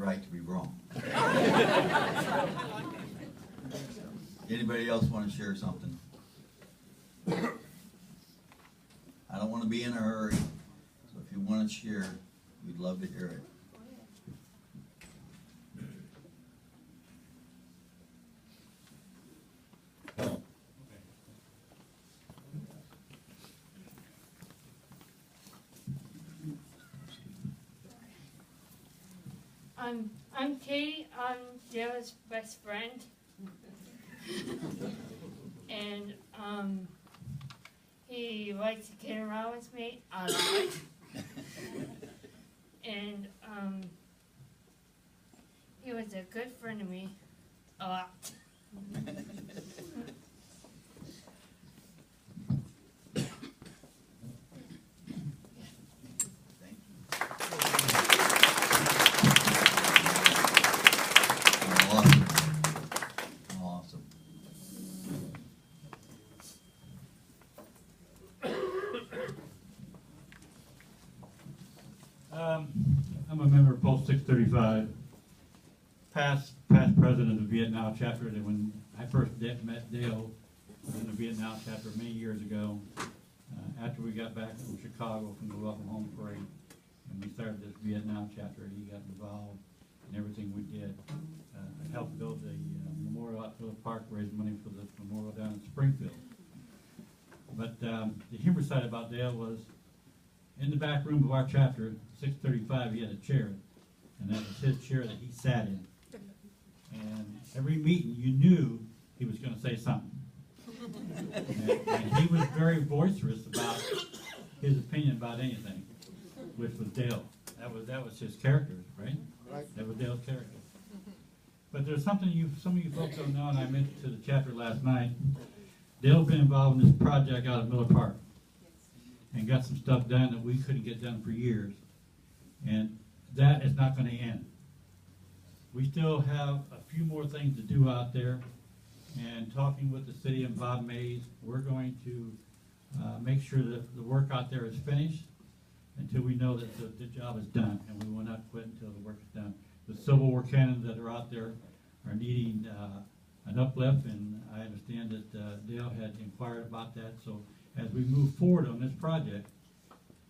right to be wrong. Anybody else want to share something? I don't want to be in a hurry, so if you want to share, we'd love to hear it. I'm Katie. I'm Dale's best friend, and he likes to kid around with me a lot, and he was a good friend to me a lot. I'm a member of Post 635, past president of the Vietnam chapter. And when I first met Dale in the Vietnam chapter many years ago, after we got back from Chicago from the Welcome Home Parade, and we started this Vietnam chapter, he got involved in everything we did. I helped build the memorial out to the park, raise money for the memorial down in Springfield. But the humor side about Dale was, in the back room of our chapter, 635, he had a chair, and that was his chair that he sat in. And every meeting, you knew he was going to say something. And he was very boisterous about his opinion about anything, which was Dale. That was his character, right? That was Dale's character. But there's something some of you folks don't know, and I mentioned to the chapter last night. Dale's been involved in this project out of Miller Park, and got some stuff done that we couldn't get done for years. And that is not going to end. We still have a few more things to do out there. And talking with the city and Bob Mays, we're going to make sure that the work out there is finished until we know that the job is done. And we will not quit until the work is done. The Civil War cannons that are out there are needing an uplift, and I understand that Dale had inquired about that. So as we move forward on this project,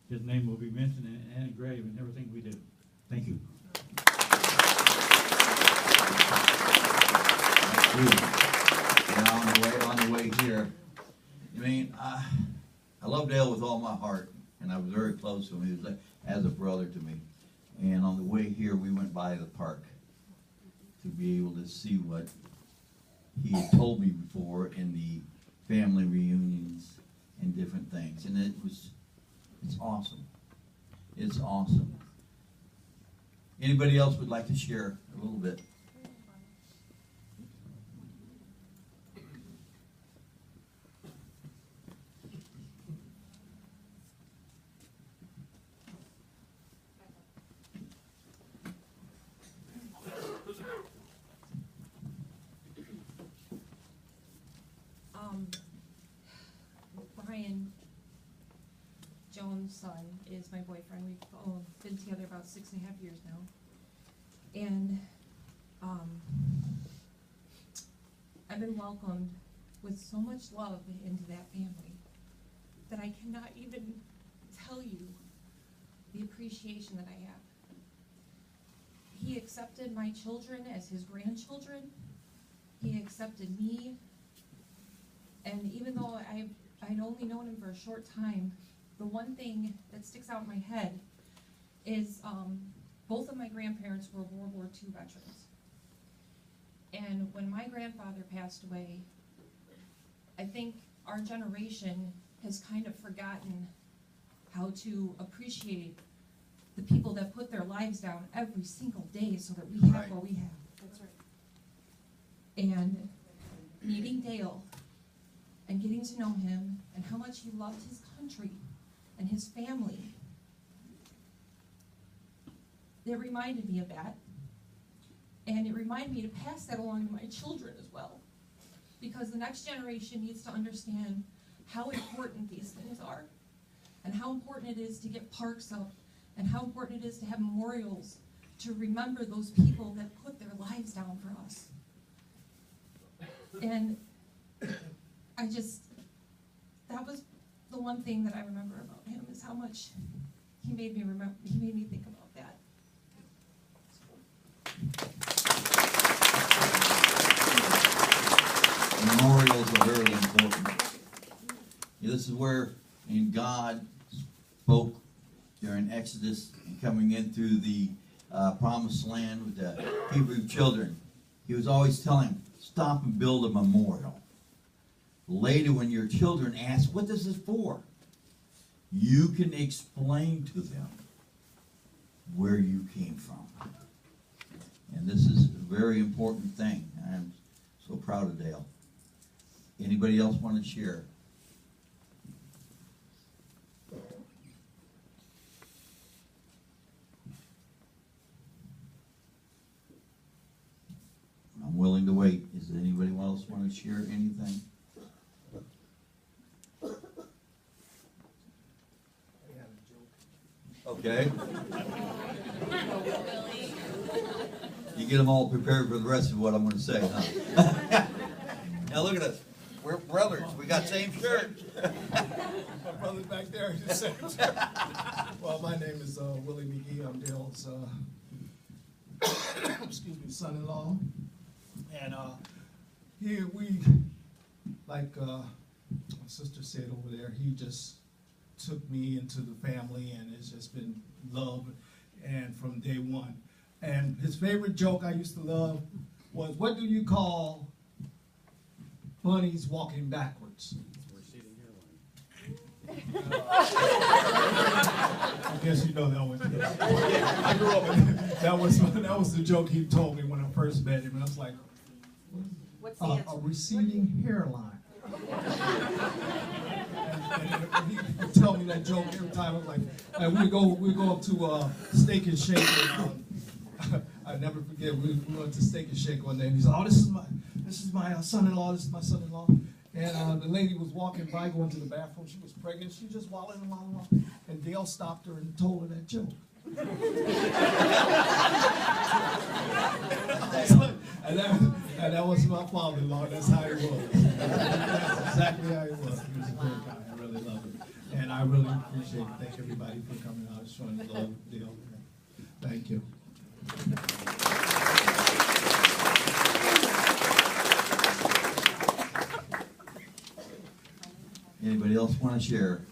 his name will be mentioned and engraved in everything we do. Thank you. Now on the way here, I love Dale with all my heart, and I was very close to him. He was like, as a brother to me. And on the way here, we went by the park to be able to see what he had told me before in the family reunions and different things. And it's awesome. It's awesome. Anybody else would like to share a little bit? Brian Jones' son is my boyfriend. We've been together about 6.5 years now. And I've been welcomed with so much love into that family that I cannot even tell you the appreciation that I have. He accepted my children as his grandchildren. He accepted me. And even though I'd only known him for a short time, the one thing that sticks out in my head is both of my grandparents were World War II veterans. And when my grandfather passed away, I think our generation has kind of forgotten how to appreciate the people that put their lives down every single day so that we have what we have. That's right. And meeting Dale and getting to know him and how much he loved his country and his family, it reminded me of that. And it reminded me to pass that along to my children as well. Because the next generation needs to understand how important these things are and how important it is to get parks up and how important it is to have memorials to remember those people that put their lives down for us. And that was the one thing that I remember about him, is how much he made me think about that. Memorials are very important. This is where God spoke during Exodus and coming into the promised land with the Hebrew children. He was always telling them, stop and build a memorial. Later, when your children ask, what this is for, you can explain to them where you came from. And this is a very important thing. I'm so proud of Dale. Anybody else want to share? I'm willing to wait. Is there anybody else want to share anything? Okay. You get them all prepared for the rest of what I'm going to say, huh? Now look at us. We're brothers. We got same shirts. My brother's back there. He's the same shirt. Well, my name is Willie McGee. I'm Dale's excuse me, son-in-law. And here we, like my sister said over there, he just took me into the family, and it's just been love, and from day one. And his favorite joke I used to love was, what do you call bunnies walking backwards? I guess you know that one. I grew up with that was the joke he told me when I first met him, and I was like, what's the answer? A receding hairline. and he would tell me that joke every time. I was like, we go up to Steak and Shake, and I never forget. We went to Steak and Shake one day, and he said, "Oh, this is my son-in-law. This is my son-in-law." And the lady was walking by, going to the bathroom. She was pregnant. She was just wallowing. And Dale stopped her and told her that joke. and that was my father-in-law. That's how he was. That's exactly how he was. He was a great guy. I really love him. And I really appreciate it. Thank everybody for coming out and showing love to Dale. Thank you. Anybody else want to share?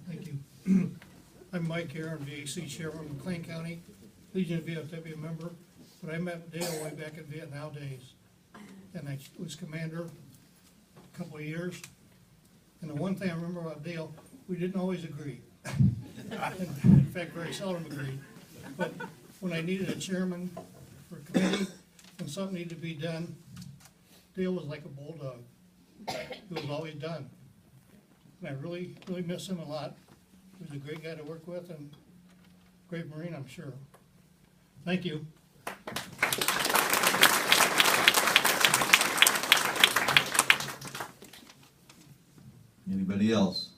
Thank you. I'm Mike here, I'm VAC Chairman of McLean County, Legion of VFW member, but I met Dale way back in Vietnam days. And I was commander a couple of years. And the one thing I remember about Dale, we didn't always agree. In fact, very seldom agreed. But when I needed a chairman for a committee and something needed to be done, Dale was like a bulldog. He was always done. And I really, really miss him a lot. He was a great guy to work with and great Marine, I'm sure. Thank you. Anybody else?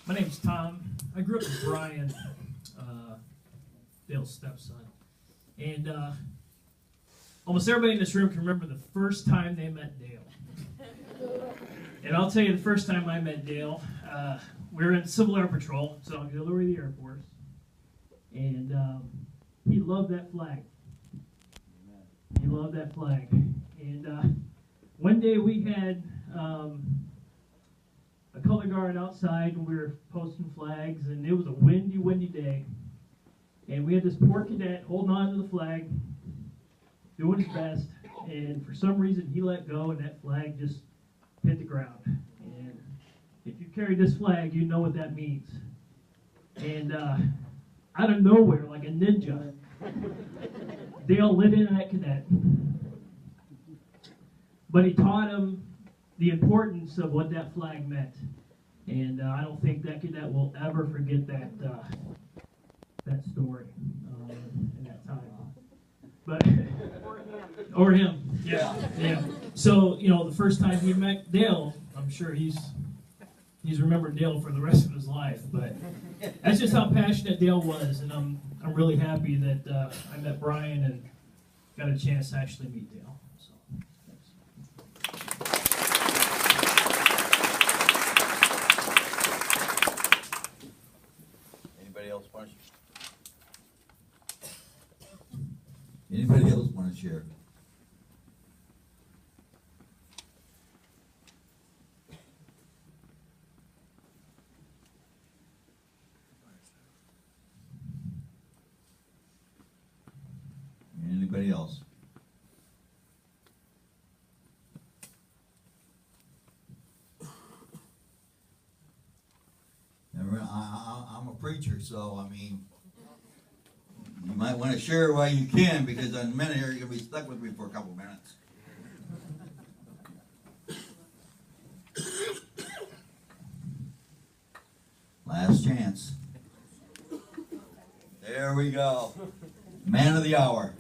My name's Tom. I grew up with Brian, Dale's stepson. And almost everybody in this room can remember the first time they met Dale. And I'll tell you the first time I met Dale, we were in Civil Air Patrol, so auxiliary of the Air Force. And he loved that flag. He loved that flag. And one day we had a color guard outside, and we were posting flags, and it was a windy, windy day. And we had this poor cadet holding on to the flag, doing his best, and for some reason he let go, and that flag just hit the ground. And if you carry this flag, you know what that means. And out of nowhere, like a ninja, Dale lit into that cadet. But he taught him the importance of what that flag meant. And I don't think that will ever forget that that story and that time. But or him, yeah, yeah. So the first time he met Dale, I'm sure he's remembered Dale for the rest of his life. But that's just how passionate Dale was, and I'm really happy that I met Brian and got a chance to actually meet Dale. So, thanks. Anybody else want to? Anybody else want to share? Anybody else? I'm a preacher, so I mean, you might want to share while you can, because in a minute here you're gonna be stuck with me for a couple minutes. Last chance. There we go. Man of the hour.